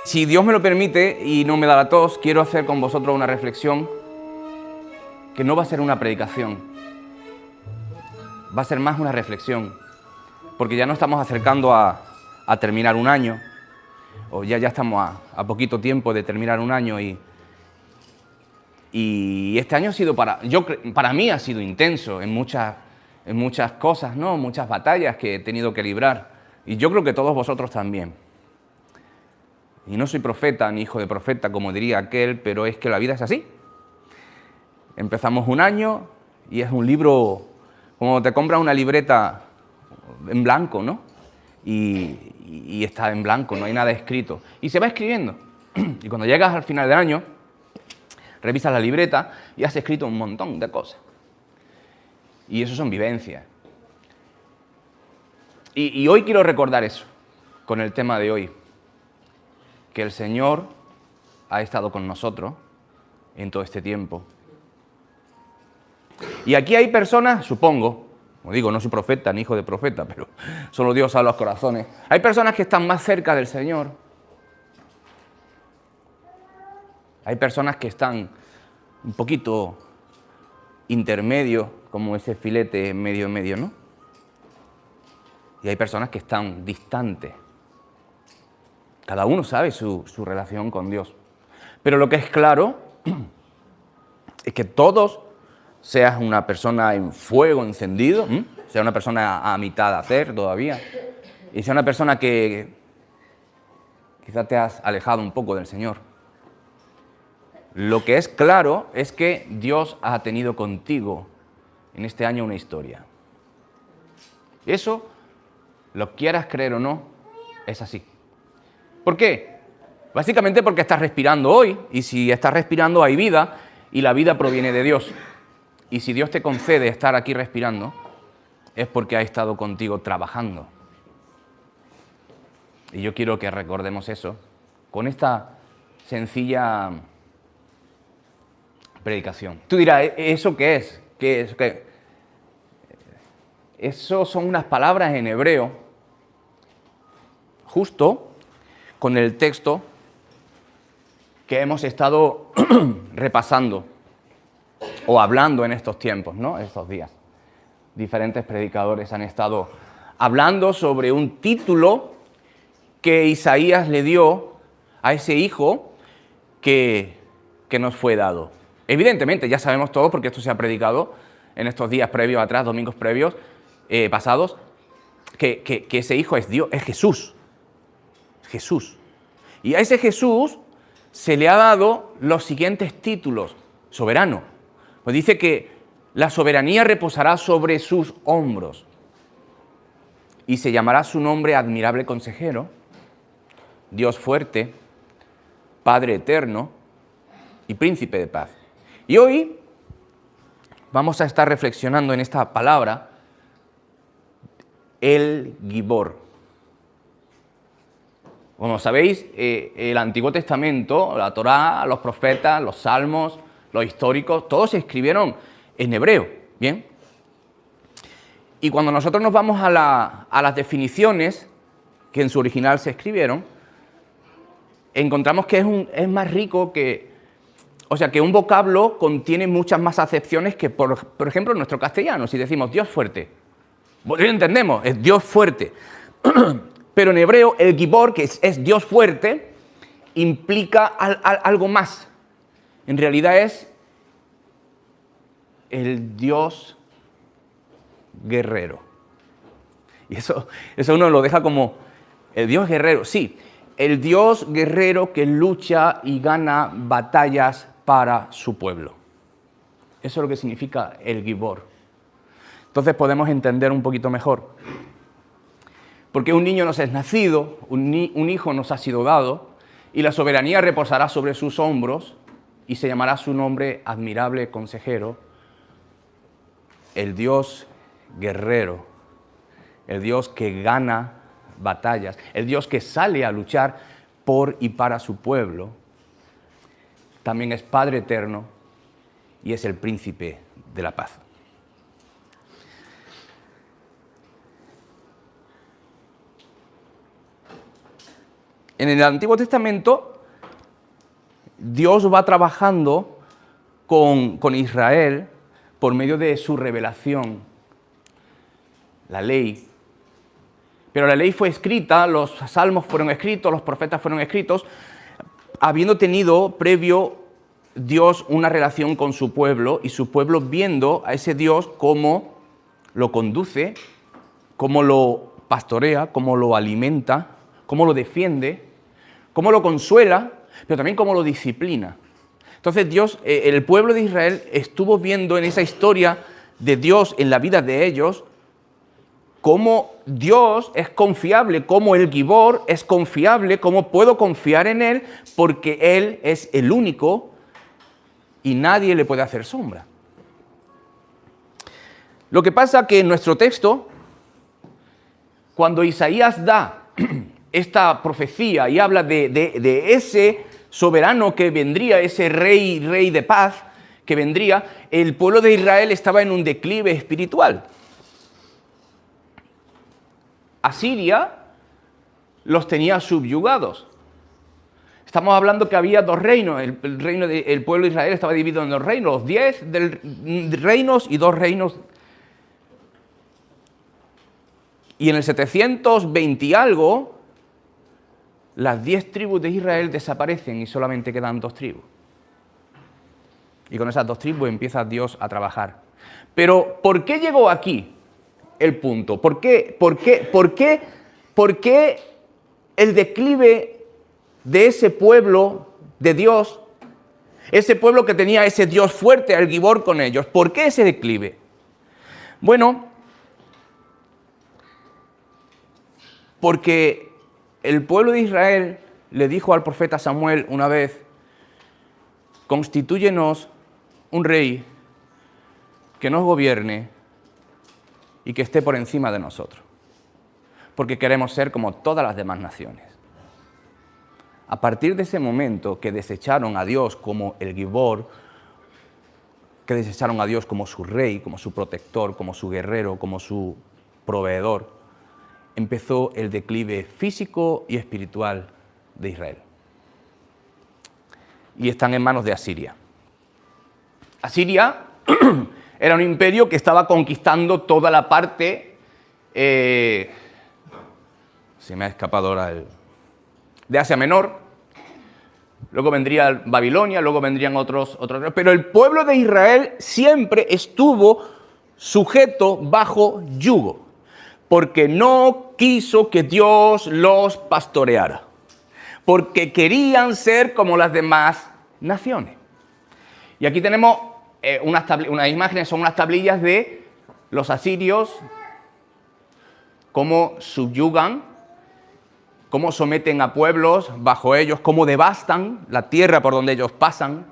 Si Dios me lo permite y no me da la tos, quiero hacer con vosotros una reflexión que no va a ser una predicación, va a ser más una reflexión, porque ya nos estamos acercando a terminar un año, o ya estamos a poquito tiempo de terminar un año y este año ha sido para mí ha sido intenso en muchas cosas, ¿no? Muchas batallas que he tenido que librar, y yo creo que todos vosotros también. Y no soy profeta ni hijo de profeta, como diría aquel, pero es que la vida es así. Empezamos un año y es un libro, como te compras una libreta en blanco, ¿no? Y está en blanco, no hay nada escrito. Y se va escribiendo. Y cuando llegas al final del año, revisas la libreta y has escrito un montón de cosas. Y eso son vivencias. Y hoy quiero recordar eso, con el tema de hoy. Que el Señor ha estado con nosotros en todo este tiempo. Y aquí hay personas, supongo, como digo, no soy profeta ni hijo de profeta, pero solo Dios sabe los corazones. Hay personas que están más cerca del Señor. Hay personas que están un poquito intermedio, como ese filete medio, ¿no? Y hay personas que están distantes. Cada uno sabe su relación con Dios. Pero lo que es claro es que todos, seas una persona en fuego encendido, sea una persona a mitad de hacer todavía, y sea una persona que quizás te has alejado un poco del Señor. Lo que es claro es que Dios ha tenido contigo en este año una historia. Eso, lo quieras creer o no, es así. ¿Por qué? Básicamente porque estás respirando hoy, y si estás respirando hay vida, y la vida proviene de Dios. Y si Dios te concede estar aquí respirando, es porque ha estado contigo trabajando. Y yo quiero que recordemos eso con esta sencilla predicación. Tú dirás, ¿eso qué es? ¿Qué es? ¿Qué? Eso son unas palabras en hebreo, justo con el texto que hemos estado repasando o hablando en estos tiempos, ¿no? Estos días. Diferentes predicadores han estado hablando sobre un título que Isaías le dio a ese hijo que nos fue dado. Evidentemente, ya sabemos todos, porque esto se ha predicado en estos días previos atrás, domingos previos, pasados, que ese hijo es Dios, es Jesús. Jesús. Y a ese Jesús se le ha dado los siguientes títulos. Soberano. Pues dice que la soberanía reposará sobre sus hombros y se llamará su nombre admirable consejero, Dios fuerte, Padre eterno y príncipe de paz. Y hoy vamos a estar reflexionando en esta palabra, el Gibor. Como sabéis, el Antiguo Testamento, la Torá, los profetas, los salmos, los históricos, todos se escribieron en hebreo, ¿bien? Y cuando nosotros nos vamos a las definiciones que en su original se escribieron, encontramos que es más rico que un vocablo contiene muchas más acepciones que, por ejemplo, en nuestro castellano. Si decimos Dios fuerte, pues lo entendemos, es Dios fuerte. Pero en hebreo, el Gibor, que es Dios fuerte, implica algo más. En realidad es el Dios guerrero. Y eso uno lo deja como el Dios guerrero. Sí, el Dios guerrero que lucha y gana batallas para su pueblo. Eso es lo que significa el Gibor. Entonces podemos entender un poquito mejor. Porque un niño nos es nacido, un hijo nos ha sido dado, y la soberanía reposará sobre sus hombros, y se llamará su nombre admirable consejero, el Dios guerrero, el Dios que gana batallas, el Dios que sale a luchar por y para su pueblo. También es Padre eterno y es el príncipe de la paz. en el Antiguo Testamento, Dios va trabajando con Israel por medio de su revelación, la ley. Pero la ley fue escrita, los salmos fueron escritos, los profetas fueron escritos, habiendo tenido previo Dios una relación con su pueblo y su pueblo viendo a ese Dios cómo lo conduce, cómo lo pastorea, cómo lo alimenta, cómo lo defiende, cómo lo consuela, pero también cómo lo disciplina. Entonces Dios, el pueblo de Israel estuvo viendo en esa historia de Dios en la vida de ellos, cómo Dios es confiable, cómo el Gibor es confiable, cómo puedo confiar en Él, porque Él es el único y nadie le puede hacer sombra. Lo que pasa que en nuestro texto, cuando Isaías da esta profecía y habla de ese soberano que vendría, ese rey de paz que vendría, el pueblo de Israel estaba en un declive espiritual. Asiria los tenía subyugados. Estamos hablando que había dos reinos. El pueblo de Israel estaba dividido en dos reinos, los 10 reinos y 2 reinos. Y en el 720 y algo, las 10 tribus de Israel desaparecen y solamente quedan 2 tribus. Y con esas 2 tribus empieza Dios a trabajar. Pero, ¿por qué llegó aquí el punto? ¿Por qué el declive de ese pueblo de Dios, ese pueblo que tenía ese Dios fuerte, el Gibor con ellos? ¿Por qué ese declive? Bueno, porque el pueblo de Israel le dijo al profeta Samuel una vez: constitúyenos un rey que nos gobierne y que esté por encima de nosotros, porque queremos ser como todas las demás naciones. A partir de ese momento que desecharon a Dios como el Gibor, que desecharon a Dios como su rey, como su protector, como su guerrero, como su proveedor, empezó el declive físico y espiritual de Israel. Y están en manos de Asiria. Asiria era un imperio que estaba conquistando toda la parte, se me ha escapado ahora de Asia Menor, luego vendría Babilonia, luego vendrían otros, pero el pueblo de Israel siempre estuvo sujeto bajo yugo, porque no quiso que Dios los pastoreara, porque querían ser como las demás naciones. Y aquí tenemos unas imágenes, son unas tablillas de los asirios, cómo subyugan, cómo someten a pueblos bajo ellos, cómo devastan la tierra por donde ellos pasan,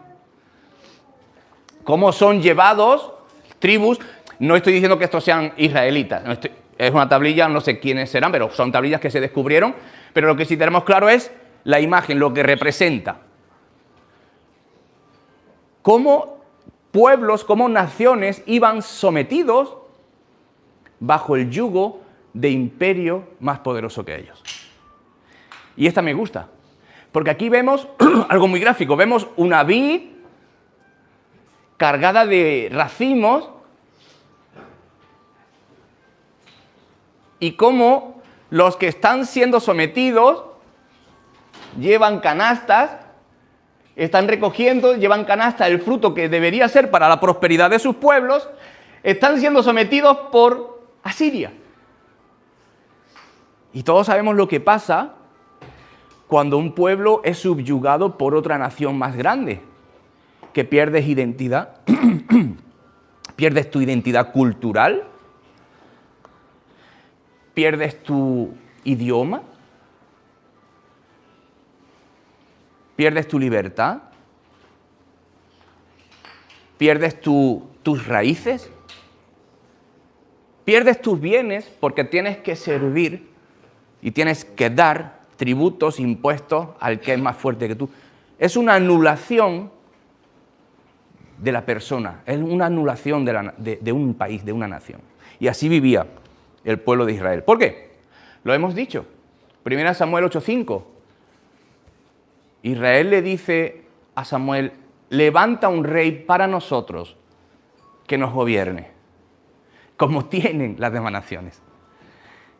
cómo son llevados tribus. No estoy diciendo que estos sean israelitas, es una tablilla, no sé quiénes serán, pero son tablillas que se descubrieron, pero lo que sí tenemos claro es la imagen, lo que representa. Cómo pueblos, cómo naciones iban sometidos bajo el yugo de imperio más poderoso que ellos. Y esta me gusta, porque aquí vemos algo muy gráfico, vemos una vid cargada de racimos y cómo los que están siendo sometidos llevan canastas, están recogiendo, llevan canasta el fruto que debería ser para la prosperidad de sus pueblos, están siendo sometidos por Asiria. Y todos sabemos lo que pasa cuando un pueblo es subyugado por otra nación más grande, que pierdes identidad, pierdes tu identidad cultural, pierdes tu idioma, pierdes tu libertad, pierdes tus raíces, pierdes tus bienes porque tienes que servir y tienes que dar tributos, impuestos al que es más fuerte que tú. Es una anulación de la persona, es una anulación de un país, de una nación. Y así vivía el pueblo de Israel. ¿Por qué? Lo hemos dicho. 1 Samuel 8:5. Israel le dice a Samuel, levanta un rey para nosotros que nos gobierne, como tienen las demás naciones.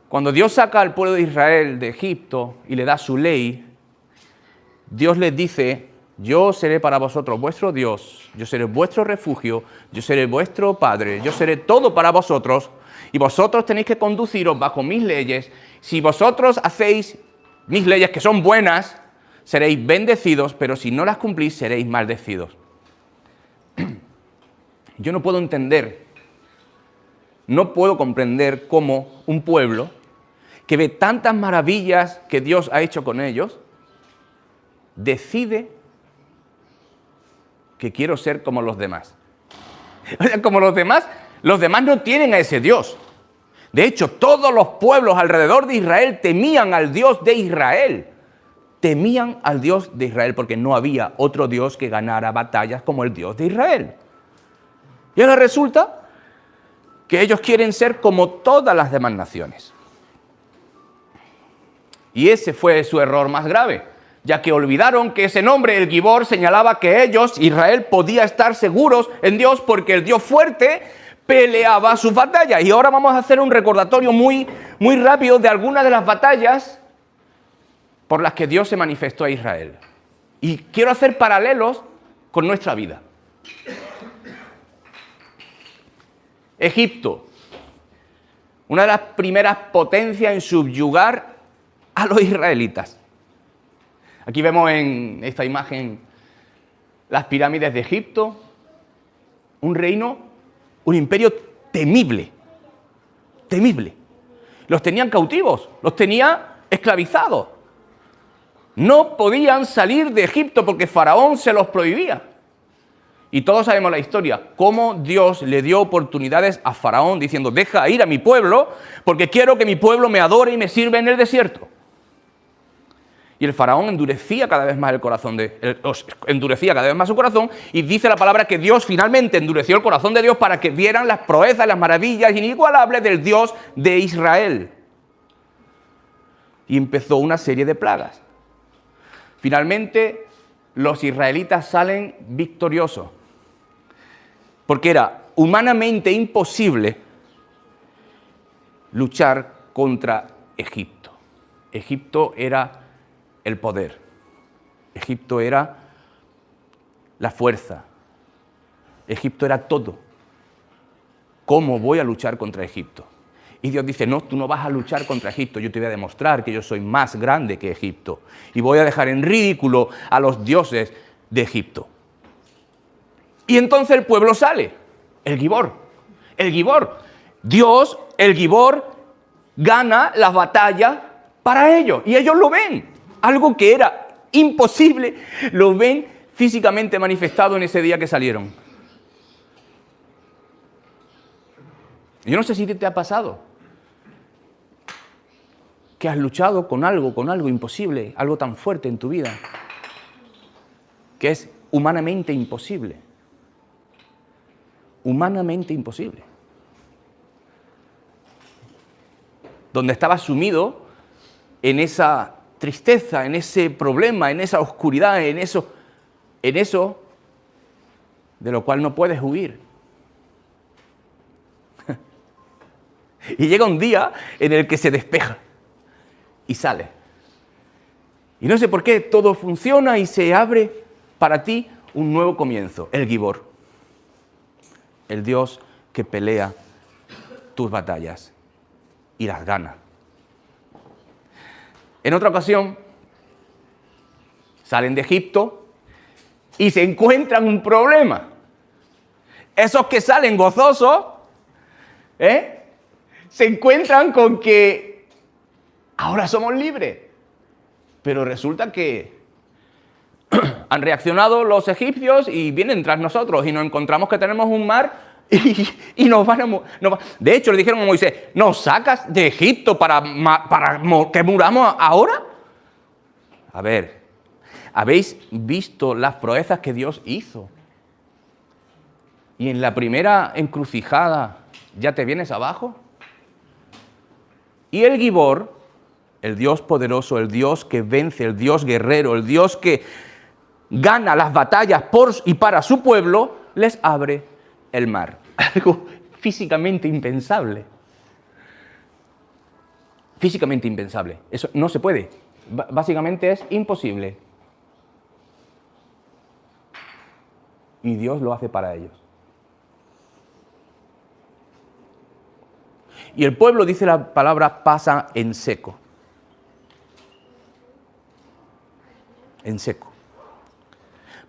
Cuando Dios saca al pueblo de Israel de Egipto y le da su ley, Dios les dice, yo seré para vosotros vuestro Dios, yo seré vuestro refugio, yo seré vuestro Padre, yo seré todo para vosotros y vosotros tenéis que conduciros bajo mis leyes. Si vosotros hacéis mis leyes que son buenas, seréis bendecidos, pero si no las cumplís, seréis maldecidos. Yo no puedo entender, no puedo comprender cómo un pueblo que ve tantas maravillas que Dios ha hecho con ellos, decide que quiero ser como los demás. O sea, como los demás no tienen a ese Dios. De hecho, todos los pueblos alrededor de Israel temían al Dios de Israel. Temían al Dios de Israel porque no había otro Dios que ganara batallas como el Dios de Israel. Y ahora resulta que ellos quieren ser como todas las demás naciones. Y ese fue su error más grave, ya que olvidaron que ese nombre, el Gibor, señalaba que ellos, Israel, podía estar seguros en Dios porque el Dios fuerte peleaba sus batallas. Y ahora vamos a hacer un recordatorio muy rápido de algunas de las batallas por las que Dios se manifestó a Israel. Y quiero hacer paralelos con nuestra vida. Egipto, una de las primeras potencias en subyugar a los israelitas. Aquí vemos en esta imagen las pirámides de Egipto, un reino, un imperio temible, temible. Los tenían cautivos, los tenía esclavizados. No podían salir de Egipto porque Faraón se los prohibía. Y todos sabemos la historia, cómo Dios le dio oportunidades a Faraón diciendo, deja ir a mi pueblo porque quiero que mi pueblo me adore y me sirva en el desierto. Y el Faraón endurecía cada vez más endurecía cada vez más su corazón, y dice la palabra que Dios finalmente endureció el corazón de Dios para que vieran las proezas, las maravillas inigualables del Dios de Israel. Y empezó una serie de plagas. Finalmente, los israelitas salen victoriosos, porque era humanamente imposible luchar contra Egipto. Egipto era el poder. Egipto era la fuerza. Egipto era todo. ¿Cómo voy a luchar contra Egipto? Y Dios dice, no, tú no vas a luchar contra Egipto, yo te voy a demostrar que yo soy más grande que Egipto. Y voy a dejar en ridículo a los dioses de Egipto. Y entonces el pueblo sale, el Gibor. El Gibor. Dios, el Gibor, gana la batalla para ellos. Y ellos lo ven. Algo que era imposible, lo ven físicamente manifestado en ese día que salieron. Yo no sé si te ha pasado que has luchado con algo imposible, algo tan fuerte en tu vida, que es humanamente imposible. Humanamente imposible. Donde estabas sumido en esa tristeza, en ese problema, en esa oscuridad, en eso de lo cual no puedes huir. Y llega un día en el que se despeja y sale. Y no sé por qué todo funciona y se abre para ti un nuevo comienzo, el Gibor, el Dios que pelea tus batallas y las gana. En otra ocasión, salen de Egipto y se encuentran un problema. Esos que salen gozosos, se encuentran con que ahora somos libres. Pero resulta que han reaccionado los egipcios y vienen tras nosotros y nos encontramos que tenemos un mar y nos van a... De hecho, le dijeron a Moisés, ¿nos sacas de Egipto para que muramos ahora? A ver, ¿habéis visto las proezas que Dios hizo? Y en la primera encrucijada ya te vienes abajo. Y el Gibor, el Dios poderoso, el Dios que vence, el Dios guerrero, el Dios que gana las batallas por y para su pueblo, les abre el mar. Algo físicamente impensable. Físicamente impensable. Eso no se puede. Básicamente es imposible. Y Dios lo hace para ellos. Y el pueblo, dice la palabra, pasa en seco. En seco.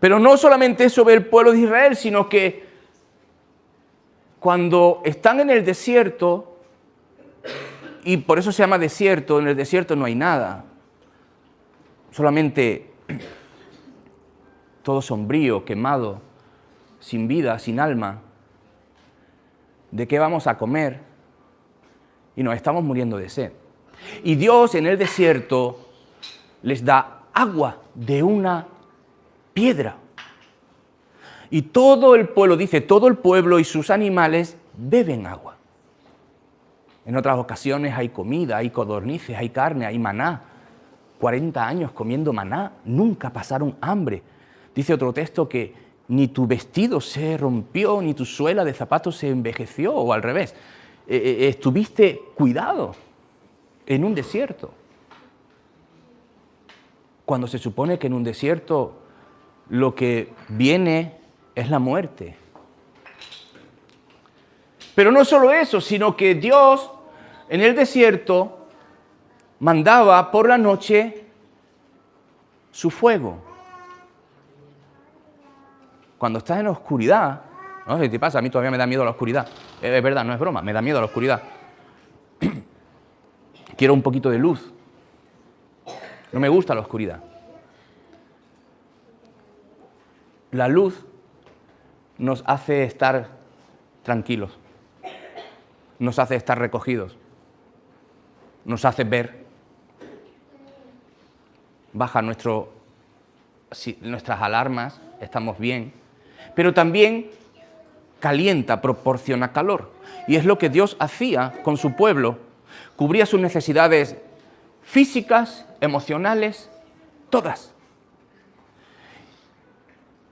Pero no solamente sobre el pueblo de Israel, sino que cuando están en el desierto, y por eso se llama desierto, en el desierto no hay nada. Solamente todo sombrío, quemado, sin vida, sin alma. ¿De qué vamos a comer? Y nos estamos muriendo de sed. Y Dios en el desierto les da agua de una piedra. Y todo el pueblo, dice, todo el pueblo y sus animales beben agua. En otras ocasiones hay comida, hay codornices, hay carne, hay maná. 40 años comiendo maná, nunca pasaron hambre. Dice otro texto que ni tu vestido se rompió, ni tu suela de zapatos se envejeció, o al revés. Estuviste cuidado en un desierto. Cuando se supone que en un desierto lo que viene es la muerte. Pero no solo eso, sino que Dios en el desierto mandaba por la noche su fuego. Cuando estás en la oscuridad, no sé si te pasa, a mí todavía me da miedo la oscuridad. Es verdad, no es broma, me da miedo la oscuridad. Quiero un poquito de luz. No me gusta la oscuridad. La luz nos hace estar tranquilos, nos hace estar recogidos, nos hace ver. Baja nuestras alarmas, estamos bien, pero también calienta, proporciona calor. Y es lo que Dios hacía con su pueblo. Cubría sus necesidades físicas, emocionales, todas.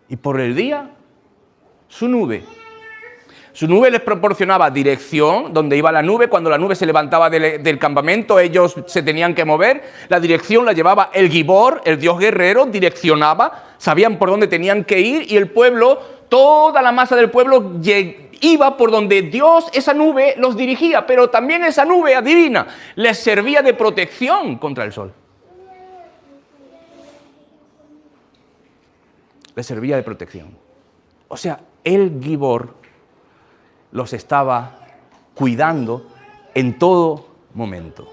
Y por el día, su nube. Su nube les proporcionaba dirección, donde iba la nube. Cuando la nube se levantaba del campamento, ellos se tenían que mover. La dirección la llevaba el Gibor, el Dios guerrero, direccionaba, sabían por dónde tenían que ir, y el pueblo, toda la masa del pueblo iba por donde Dios, esa nube, los dirigía. Pero también esa nube, adivina, les servía de protección contra el sol. Les servía de protección. O sea, el Gibor los estaba cuidando en todo momento.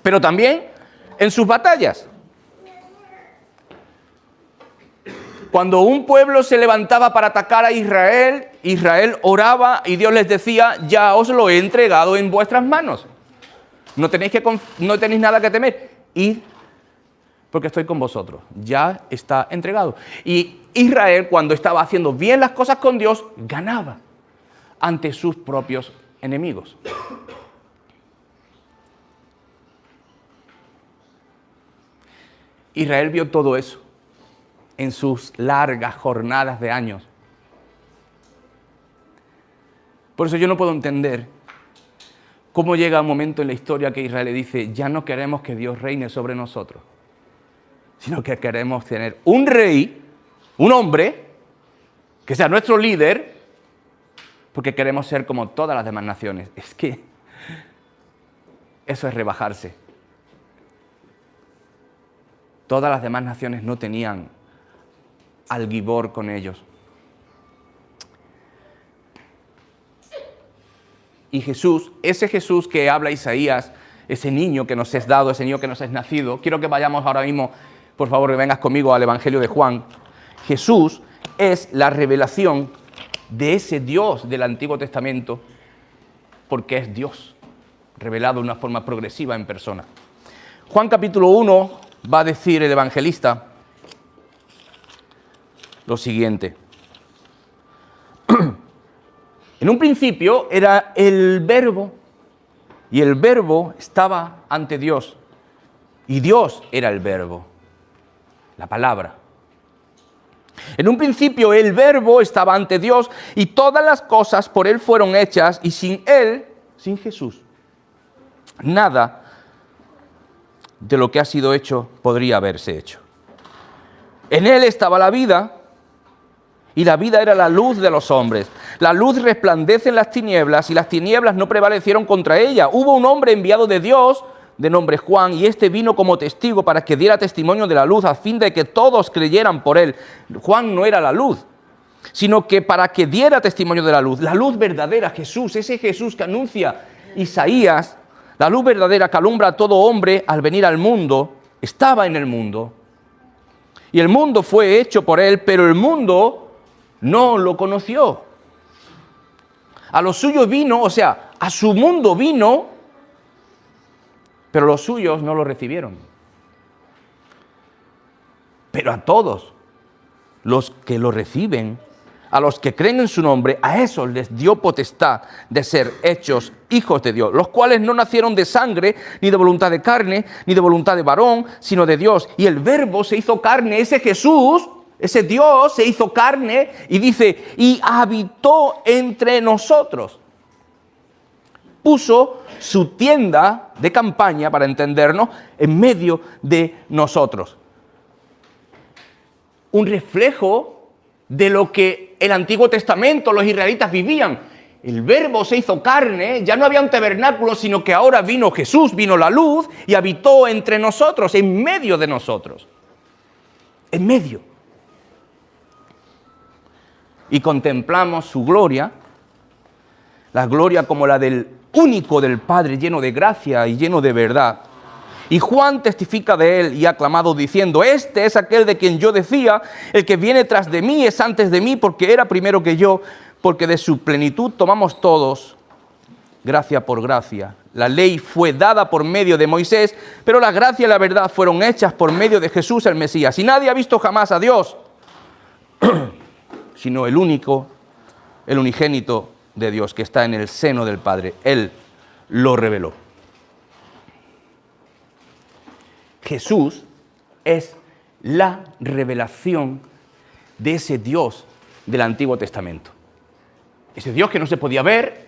Pero también en sus batallas. Cuando un pueblo se levantaba para atacar a Israel, Israel oraba y Dios les decía: ya os lo he entregado en vuestras manos. No tenéis nada que temer. Id, porque estoy con vosotros. Ya está entregado. Y Israel, cuando estaba haciendo bien las cosas con Dios, ganaba ante sus propios enemigos. Israel vio todo eso en sus largas jornadas de años. Por eso yo no puedo entender cómo llega un momento en la historia que Israel le dice: ya no queremos que Dios reine sobre nosotros, sino que queremos tener un rey, un hombre, que sea nuestro líder, porque queremos ser como todas las demás naciones. Es que eso es rebajarse. Todas las demás naciones no tenían al Gibor con ellos. Y Jesús, ese Jesús que habla Isaías, ese niño que nos es dado, ese niño que nos es nacido, quiero que vayamos ahora mismo, por favor, que vengas conmigo al Evangelio de Juan. Jesús es la revelación de ese Dios del Antiguo Testamento, porque es Dios, revelado de una forma progresiva en persona. Juan capítulo 1 va a decir el evangelista lo siguiente. En un principio era el Verbo, y el Verbo estaba ante Dios, Y Dios era el Verbo, la palabra. En un principio el Verbo estaba ante Dios y todas las cosas por Él fueron hechas y sin Él, sin Jesús, nada de lo que ha sido hecho podría haberse hecho. En Él estaba la vida y la vida era la luz de los hombres. La luz resplandece en las tinieblas y las tinieblas no prevalecieron contra ella. Hubo un hombre enviado de Dios de nombre Juan, y este vino como testigo para que diera testimonio de la luz, a fin de que todos creyeran por él. Juan no era la luz, sino que para que diera testimonio de la luz verdadera, Jesús, ese Jesús que anuncia Isaías, la luz verdadera que alumbra a todo hombre al venir al mundo, estaba en el mundo. Y el mundo fue hecho por él, pero el mundo no lo conoció. A los suyos vino, o sea, a su mundo vino, pero los suyos no lo recibieron. Pero a todos los que lo reciben, a los que creen en su nombre, a esos les dio potestad de ser hechos hijos de Dios, los cuales no nacieron de sangre, ni de voluntad de carne, ni de voluntad de varón, sino de Dios. Y el Verbo se hizo carne, ese Jesús, ese Dios se hizo carne, y dice, y habitó entre nosotros. Puso su tienda de campaña, para entendernos, en medio de nosotros. Un reflejo de lo que el Antiguo Testamento, los israelitas vivían. El Verbo se hizo carne, ya no había un tabernáculo, sino que ahora vino Jesús, vino la luz y habitó entre nosotros, en medio de nosotros. En medio. Y contemplamos su gloria, la gloria como la del único del Padre, lleno de gracia y lleno de verdad. Y Juan testifica de él y ha clamado diciendo, este es aquel de quien yo decía, el que viene tras de mí es antes de mí, porque era primero que yo, porque de su plenitud tomamos todos, gracia por gracia. La ley fue dada por medio de Moisés, pero la gracia y la verdad fueron hechas por medio de Jesús el Mesías. Y nadie ha visto jamás a Dios, sino el único, el unigénito de Dios, que está en el seno del Padre. Él lo reveló. Jesús es la revelación de ese Dios del Antiguo Testamento. Ese Dios que no se podía ver,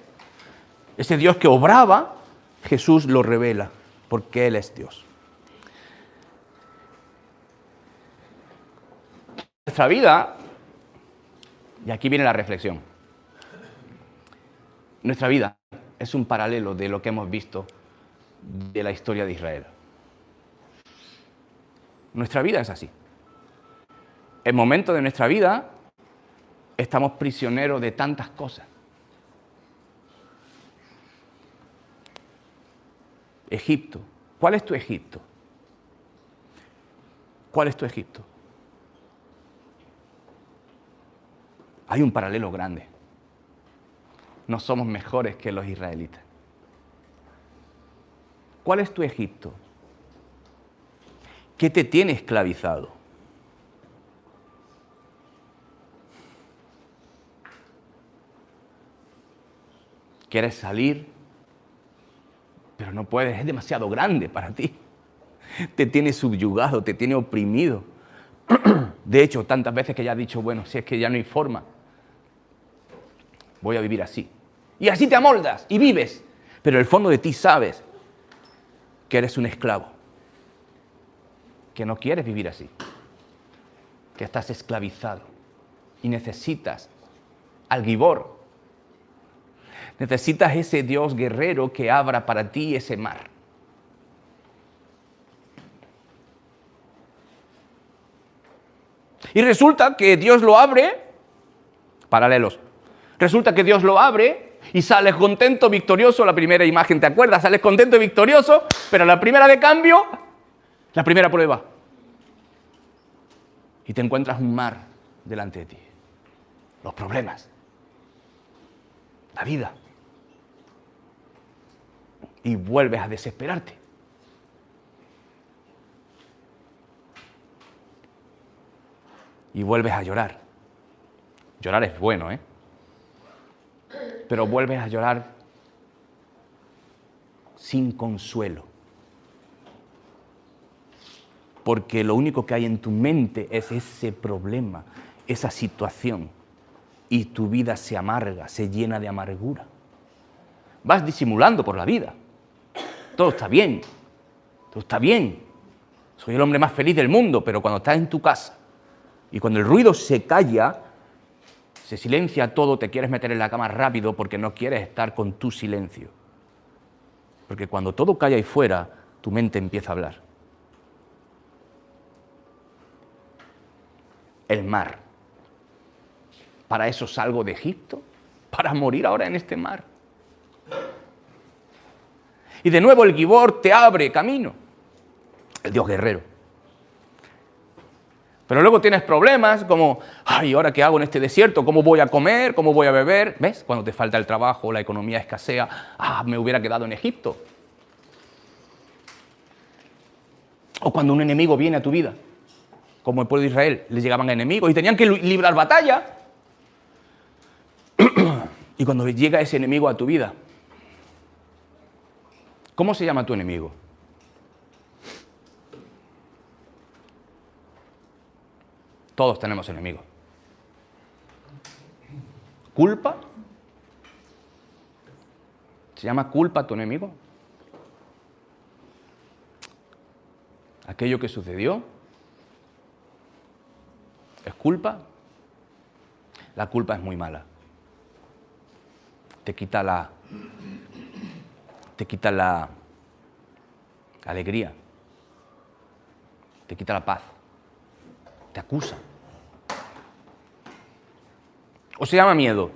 ese Dios que obraba, Jesús lo revela, porque Él es Dios. Nuestra vida, y aquí viene la reflexión, nuestra vida es un paralelo de lo que hemos visto de la historia de Israel. Nuestra vida es así. En momentos de nuestra vida estamos prisioneros de tantas cosas. Egipto. ¿Cuál es tu Egipto? ¿Cuál es tu Egipto? Hay un paralelo grande. No somos mejores que los israelitas. ¿Cuál es tu Egipto? ¿Qué te tiene esclavizado? ¿Quieres salir? Pero no puedes, es demasiado grande para ti. Te tiene subyugado, te tiene oprimido. De hecho, tantas veces que ya has dicho, bueno, si es que ya no hay forma, voy a vivir así. Y así te amoldas y vives. Pero en el fondo de ti sabes que eres un esclavo. Que no quieres vivir así. Que estás esclavizado. Y necesitas al Gibor. Necesitas ese Dios guerrero que abra para ti ese mar. Y resulta que Dios lo abre, paralelos. Resulta que Dios lo abre y sales contento, victorioso. La primera imagen, ¿te acuerdas? Sales contento y victorioso, pero la primera de cambio, la primera prueba. Y te encuentras un mar delante de ti. Los problemas. La vida. Y vuelves a desesperarte. Y vuelves a llorar. Llorar es bueno, ¿eh? Pero vuelves a llorar sin consuelo. porque lo único que hay en tu mente es ese problema, esa situación, y tu vida se amarga, se llena de amargura. Vas disimulando por la vida. Todo está bien, todo está bien. Soy el hombre más feliz del mundo, pero cuando estás en tu casa y cuando el ruido se calla, se silencia todo, te quieres meter en la cama rápido porque no quieres estar con tu silencio. Porque cuando todo calla ahí fuera, tu mente empieza a hablar. El mar. ¿Para eso salgo de Egipto? ¿Para morir ahora en este mar? Y de nuevo el Gibor te abre camino. El Dios guerrero. Pero luego tienes problemas como, ay, ¿ahora qué hago en este desierto? ¿Cómo voy a comer? ¿Cómo voy a beber? ¿Ves? Cuando te falta el trabajo, la economía escasea, me hubiera quedado en Egipto. O cuando un enemigo viene a tu vida, como el pueblo de Israel, les llegaban enemigos y tenían que librar batalla. Y cuando llega ese enemigo a tu vida, ¿cómo se llama tu enemigo? Todos tenemos enemigos. ¿Culpa? ¿Se llama culpa tu enemigo? ¿Aquello que sucedió es culpa? La culpa es muy mala. Te quita la alegría, te quita la paz, te acusa. ¿O se llama miedo?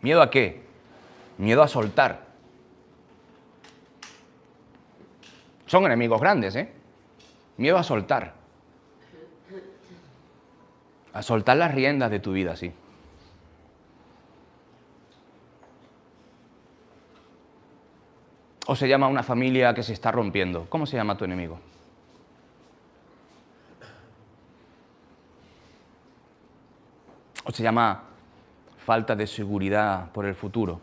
¿Miedo a qué? Miedo a soltar. Son enemigos grandes, ¿eh? Miedo a soltar. A soltar las riendas de tu vida, sí. O se llama una familia que se está rompiendo. ¿Cómo se llama tu enemigo? O se llama falta de seguridad por el futuro.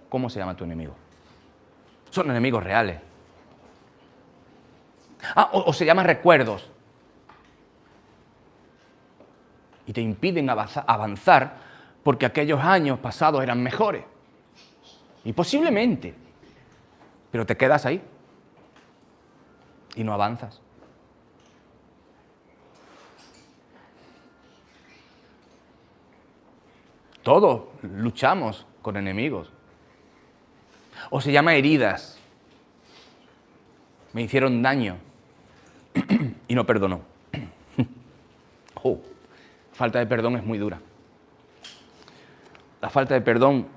¿Cómo se llama tu enemigo? Son enemigos reales. O se llama recuerdos. Y te impiden avanzar porque aquellos años pasados eran mejores. Y posiblemente. Pero te quedas ahí. Y no avanzas. Todos luchamos con enemigos. O se llama heridas. Me hicieron daño y no perdonó. Falta de perdón es muy dura. La falta de perdón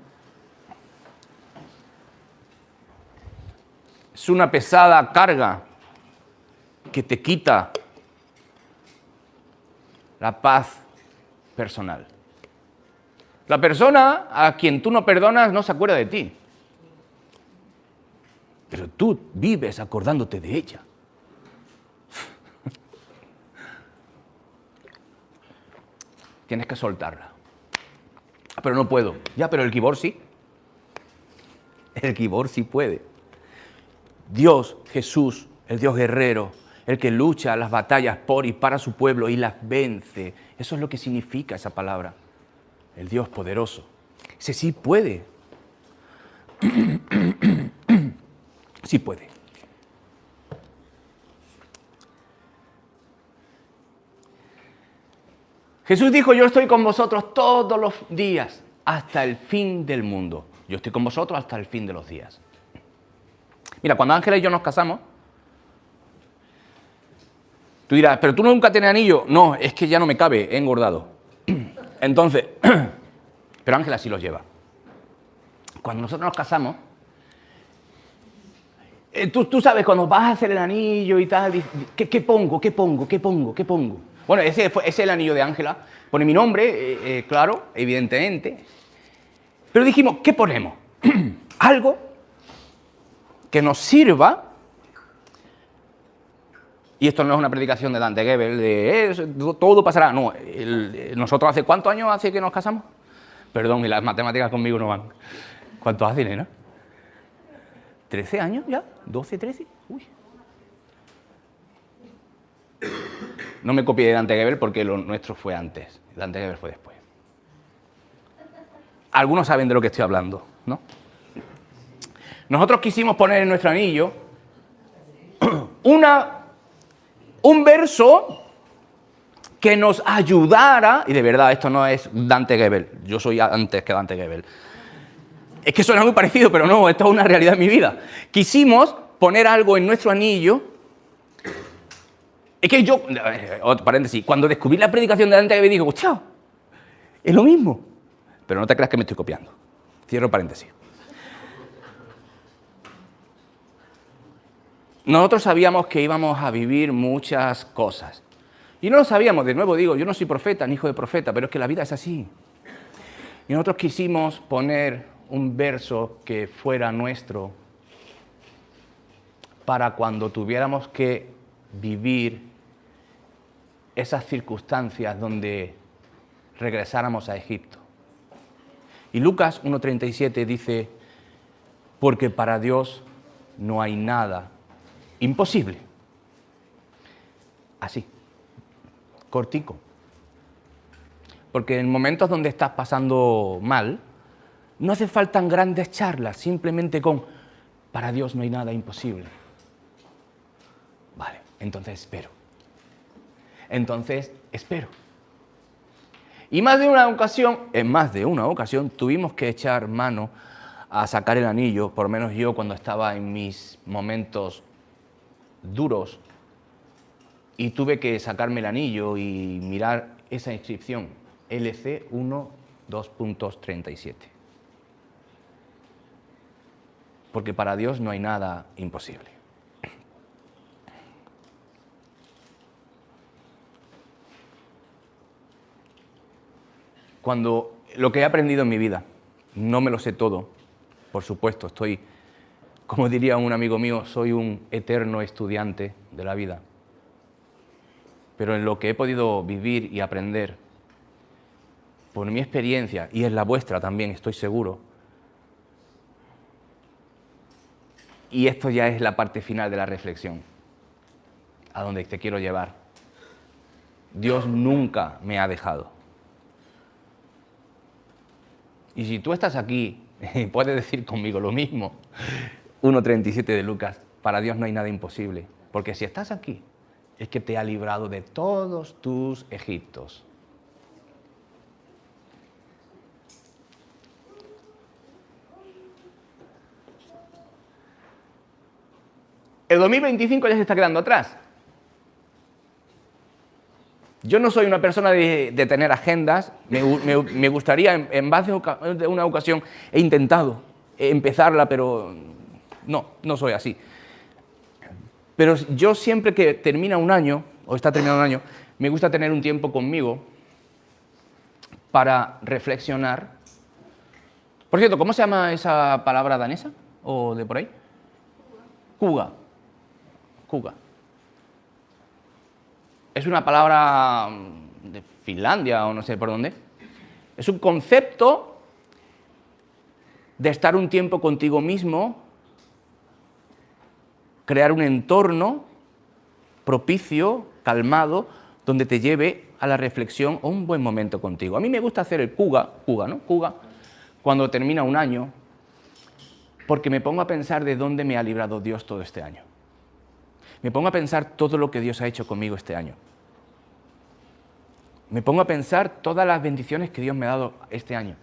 es una pesada carga que te quita la paz personal. La persona a quien tú no perdonas no se acuerda de ti. Pero tú vives acordándote de ella. Tienes que soltarla. Pero no puedo. Ya, pero el Gibor sí. El Gibor sí puede. Dios, Jesús, el Dios guerrero, el que lucha las batallas por y para su pueblo y las vence. Eso es lo que significa esa palabra. El Dios poderoso. Ese sí puede. Sí puede. Jesús dijo, yo estoy con vosotros todos los días hasta el fin del mundo. Yo estoy con vosotros hasta el fin de los días. Mira, cuando Ángela y yo nos casamos, tú dirás, pero tú nunca tienes anillo. No, es que ya no me cabe, he engordado. Entonces, pero Ángela sí los lleva. Cuando nosotros nos casamos, tú sabes, cuando vas a hacer el anillo y tal, ¿qué pongo? Bueno, ese es el anillo de Ángela. Pone mi nombre, claro, evidentemente. Pero dijimos, ¿qué ponemos? Algo que nos sirva. Y esto no es una predicación de Dante Gebel, todo pasará. No, nosotros ¿hace cuántos años hace que nos casamos? Perdón, y las matemáticas conmigo no van. ¿Cuánto hace, nena? ¿13 años ya? ¿12, 13? Uy. No me copié de Dante Gebel porque lo nuestro fue antes. Dante Gebel fue después. Algunos saben de lo que estoy hablando, ¿no? Nosotros quisimos poner en nuestro anillo un verso que nos ayudara, y de verdad esto no es Dante Gebel, yo soy antes que Dante Gebel. Es que suena muy parecido, pero no, esto es una realidad de mi vida. Quisimos poner algo en nuestro anillo. Es que yo, otro paréntesis, cuando descubrí la predicación de Dante Gebel digo, ¡chao! Es lo mismo. Pero no te creas que me estoy copiando. Cierro paréntesis. Nosotros sabíamos que íbamos a vivir muchas cosas. Y no lo sabíamos, de nuevo digo, yo no soy profeta ni hijo de profeta, pero es que la vida es así. Y nosotros quisimos poner un verso que fuera nuestro para cuando tuviéramos que vivir esas circunstancias donde regresáramos a Egipto. Y Lucas 1:37 dice, porque para Dios no hay nada imposible. Así, cortico. Porque en momentos donde estás pasando mal, no hace falta grandes charlas, simplemente con, para Dios no hay nada imposible. Vale, entonces espero. Y en más de una ocasión, tuvimos que echar mano a sacar el anillo, por lo menos yo cuando estaba en mis momentos duros, y tuve que sacarme el anillo y mirar esa inscripción, LC 1:2.37. Porque para Dios no hay nada imposible. Cuando lo que he aprendido en mi vida, no me lo sé todo, por supuesto, estoy, como diría un amigo mío, soy un eterno estudiante de la vida. Pero en lo que he podido vivir y aprender, por mi experiencia, y es la vuestra también, estoy seguro, y esto ya es la parte final de la reflexión, a donde te quiero llevar. Dios nunca me ha dejado. Y si tú estás aquí, puedes decir conmigo lo mismo. 1:37 de Lucas, para Dios no hay nada imposible. Porque si estás aquí, es que te ha librado de todos tus Egiptos. El 2025 ya se está quedando atrás. Yo no soy una persona de tener agendas, me gustaría, en base de una ocasión, he intentado empezarla, pero no soy así. Pero yo siempre que termina un año, o está terminando un año, me gusta tener un tiempo conmigo para reflexionar. Por cierto, ¿cómo se llama esa palabra danesa? ¿O de por ahí? Kuga. Es una palabra de Finlandia o no sé por dónde. Es un concepto de estar un tiempo contigo mismo, crear un entorno propicio, calmado, donde te lleve a la reflexión o un buen momento contigo. A mí me gusta hacer el Kuga, cuando termina un año, porque me pongo a pensar de dónde me ha librado Dios todo este año. Me pongo a pensar todo lo que Dios ha hecho conmigo este año. Me pongo a pensar todas las bendiciones que Dios me ha dado este año.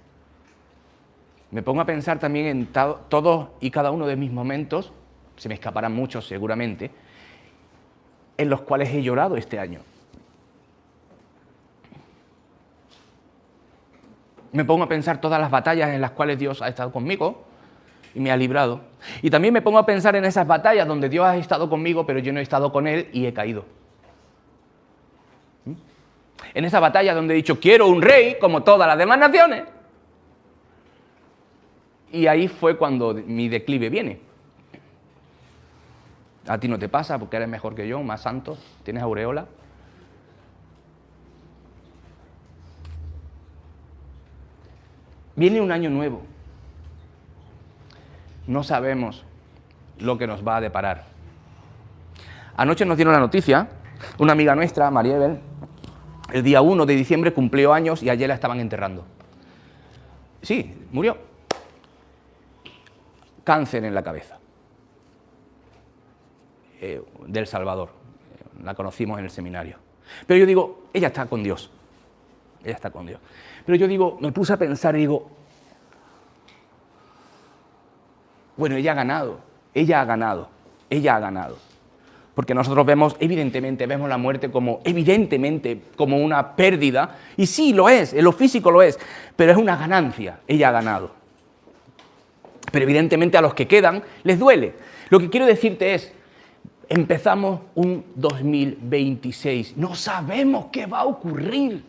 Me pongo a pensar también en todos y cada uno de mis momentos, se me escaparán muchos seguramente, en los cuales he llorado este año. Me pongo a pensar todas las batallas en las cuales Dios ha estado conmigo y me ha librado. Y también me pongo a pensar en esas batallas donde Dios ha estado conmigo, pero yo no he estado con Él y he caído. En esa batalla donde he dicho, quiero un rey como todas las demás naciones. Y ahí fue cuando mi declive viene. A ti no te pasa porque eres mejor que yo, más santo, tienes aureola. Viene un año nuevo. No sabemos lo que nos va a deparar. Anoche nos dieron la noticia, una amiga nuestra, Mariebel, el día 1 de diciembre cumplió años y ayer la estaban enterrando. Sí, murió. Cáncer en la cabeza. Del Salvador. La conocimos en el seminario. Pero yo digo, ella está con Dios. Ella está con Dios. Pero yo digo, me puse a pensar y digo, bueno, ella ha ganado, ella ha ganado, ella ha ganado. Porque nosotros vemos, evidentemente, vemos la muerte como, evidentemente, como una pérdida. Y sí, lo es, en lo físico lo es, pero es una ganancia, ella ha ganado. Pero evidentemente a los que quedan les duele. Lo que quiero decirte es, empezamos un 2026, no sabemos qué va a ocurrir.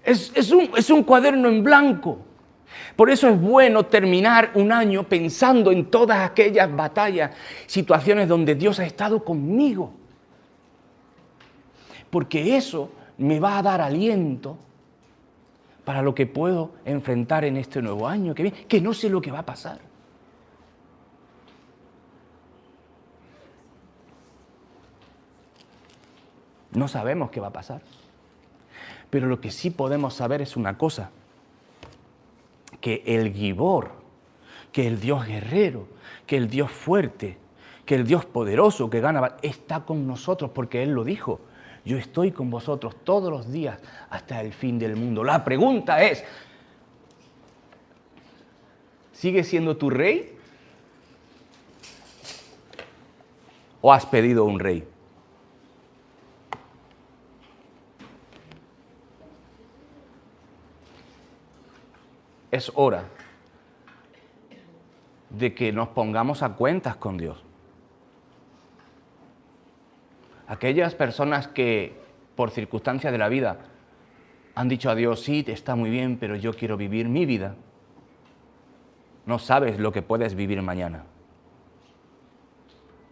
Es un cuaderno en blanco. Por eso es bueno terminar un año pensando en todas aquellas batallas, situaciones donde Dios ha estado conmigo. Porque eso me va a dar aliento para lo que puedo enfrentar en este nuevo año que viene, que no sé lo que va a pasar. No sabemos qué va a pasar. Pero lo que sí podemos saber es una cosa, que el Gibor, que el Dios guerrero, que el Dios fuerte, que el Dios poderoso que gana, está con nosotros porque Él lo dijo. Yo estoy con vosotros todos los días hasta el fin del mundo. La pregunta es, ¿sigue siendo tu rey? ¿O has pedido un rey? Es hora de que nos pongamos a cuentas con Dios. Aquellas personas que, por circunstancias de la vida, han dicho a Dios, sí, está muy bien, pero yo quiero vivir mi vida. No sabes lo que puedes vivir mañana.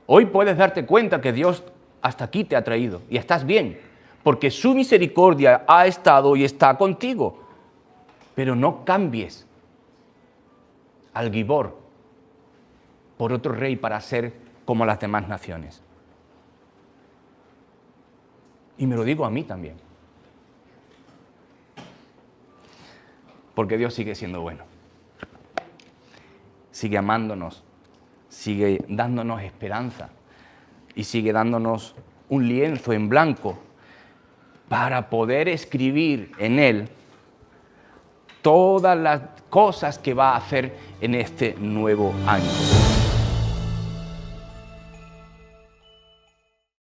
Hoy puedes darte cuenta que Dios hasta aquí te ha traído y estás bien, porque su misericordia ha estado y está contigo. Pero no cambies al Gibor por otro rey para ser como las demás naciones. Y me lo digo a mí también. Porque Dios sigue siendo bueno. Sigue amándonos, sigue dándonos esperanza y sigue dándonos un lienzo en blanco para poder escribir en él todas las cosas que va a hacer en este nuevo año.